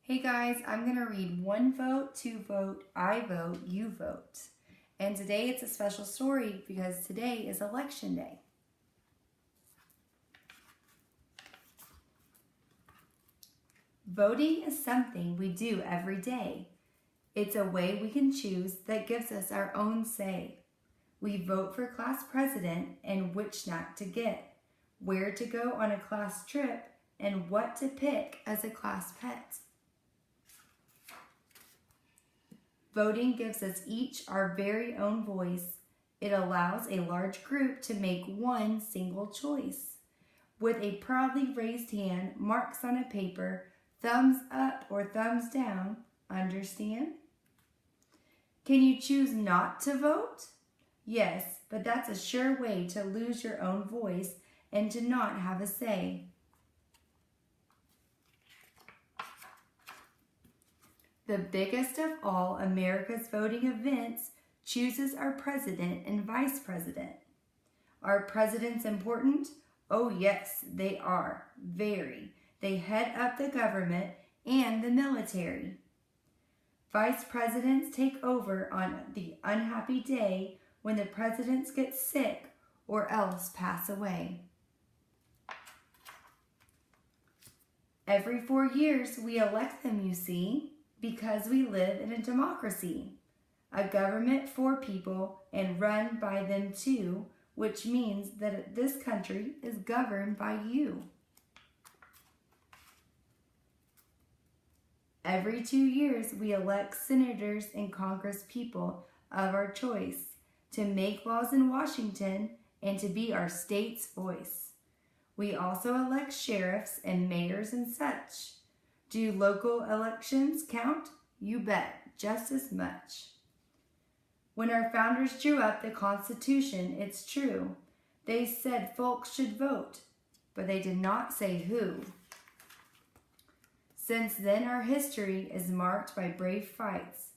Hey guys, I'm going to read one vote, two vote, I vote, you vote. And today it's a special story because today is election day. Voting is something we do every day. It's a way we can choose that gives us our own say. We vote for class president and which snack to get, where to go on a class trip, and what to pick as a class pet. Voting gives us each our very own voice. It allows a large group to make one single choice. With a proudly raised hand, marks on a paper, thumbs up or thumbs down, understand? Can you choose not to vote? Yes, but that's a sure way to lose your own voice and to not have a say. The biggest of all America's voting events chooses our president and vice president. Are presidents important? Oh yes, they are. Very. They head up the government and the military. Vice presidents take over on the unhappy day when the presidents get sick or else pass away. Every 4 years we elect them, you see, because we live in a democracy, a government for people and run by them too, which means that this country is governed by you. Every 2 years, we elect senators and Congress people of our choice to make laws in Washington and to be our state's voice. We also elect sheriffs and mayors and such. Do local elections count? You bet, just as much. When our founders drew up the Constitution, it's true, they said folks should vote, but they did not say who. Since then, our history is marked by brave fights,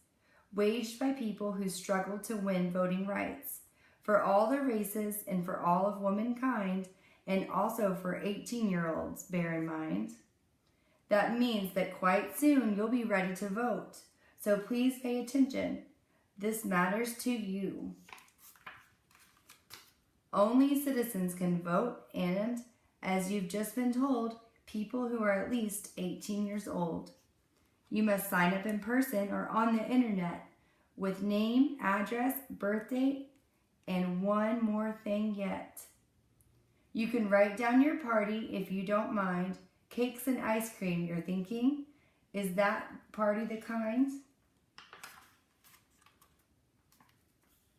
waged by people who struggled to win voting rights, for all the races and for all of womankind, and also for 18-year-olds, bear in mind. That means that quite soon you'll be ready to vote, so please pay attention. This matters to you. Only citizens can vote and, as you've just been told, people who are at least 18 years old. You must sign up in person or on the internet with name, address, birth date, and one more thing yet. You can write down your party if you don't mind. Cakes and ice cream, you're thinking? Is that party the kind?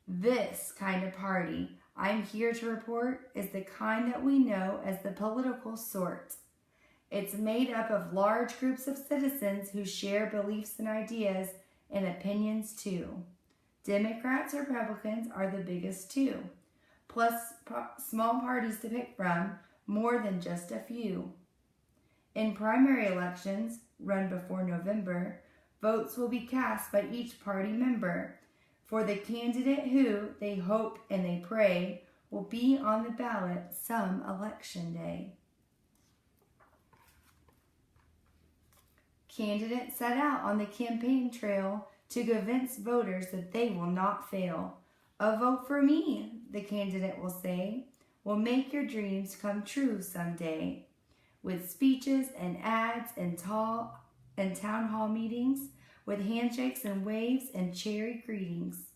This kind of party I'm here to report is the kind that we know as the political sort. It's made up of large groups of citizens who share beliefs and ideas and opinions too. Democrats or Republicans are the biggest too, plus small parties to pick from, more than just a few. In primary elections, run before November, votes will be cast by each party member for the candidate who, they hope and they pray, will be on the ballot some election day. Candidates set out on the campaign trail to convince voters that they will not fail. A vote for me, the candidate will say, will make your dreams come true someday. With speeches and ads and town hall meetings, with handshakes and waves and cherry greetings.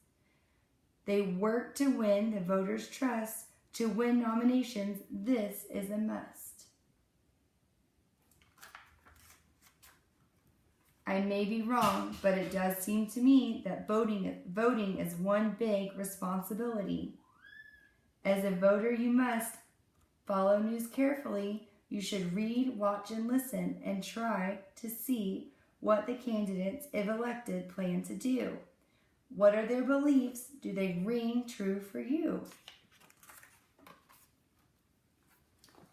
They work to win the voters' trust. To win nominations, this is a must. I may be wrong, but it does seem to me that voting is one big responsibility. As a voter, you must follow news carefully. You should read, watch, and listen, and try to see what the candidates, if elected, plan to do. What are their beliefs? Do they ring true for you?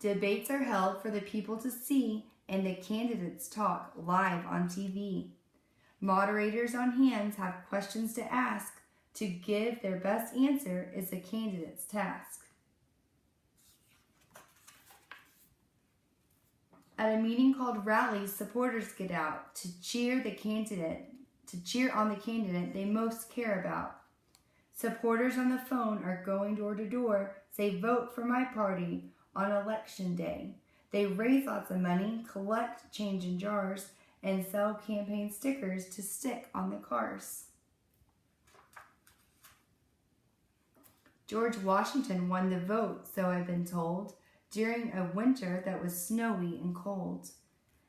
Debates are held for the people to see, and the candidates talk live on TV. Moderators on hand have questions to ask. To give their best answer is the candidate's task. At a meeting called Rally, supporters get out to cheer on the candidate they most care about. Supporters on the phone are going door to door, say vote for my party on election day. They raise lots of money, collect change in jars, and sell campaign stickers to stick on the cars. George Washington won the vote, so I've been told, during a winter that was snowy and cold.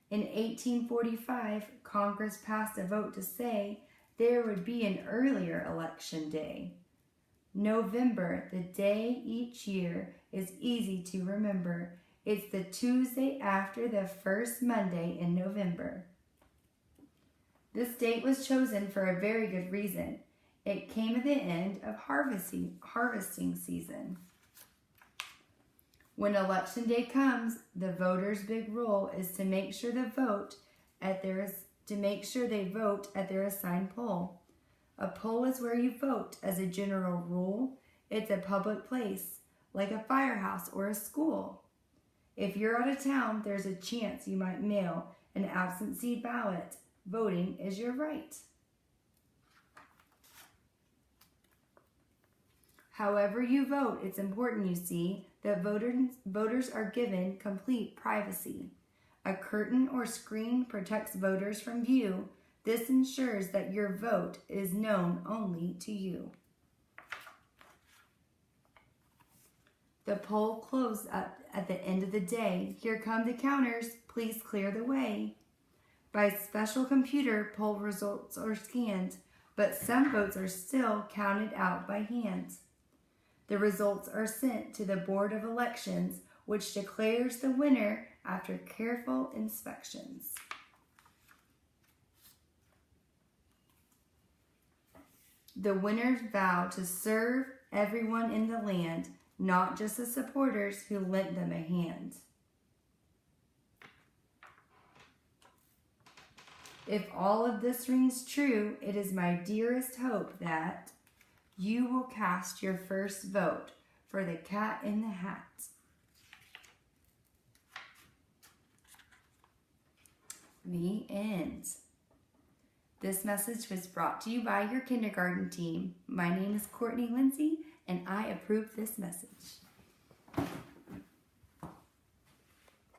In 1845, Congress passed a vote to say there would be an earlier election day. November, the day each year, is easy to remember. It's the Tuesday after the first Monday in November. This date was chosen for a very good reason. It came at the end of harvesting season. When election day comes, the voters' big role is to make sure they vote at their assigned poll. A poll is where you vote as a general rule. It's a public place, like a firehouse or a school. If you're out of town, there's a chance you might mail an absentee ballot. Voting is your right. However you vote, it's important, you see, that voters are given complete privacy. A curtain or screen protects voters from view. This ensures that your vote is known only to you. The poll closed at the end of the day. Here come the counters. Please clear the way. By special computer, poll results are scanned, but some votes are still counted out by hand. The results are sent to the Board of Elections, which declares the winner after careful inspections. The winners vow to serve everyone in the land, not just the supporters who lent them a hand. If all of this rings true, it is my dearest hope that you will cast your first vote for the Cat in the Hat. The end. This message was brought to you by your kindergarten team. My name is Courtney Lindsay, and I approve this message.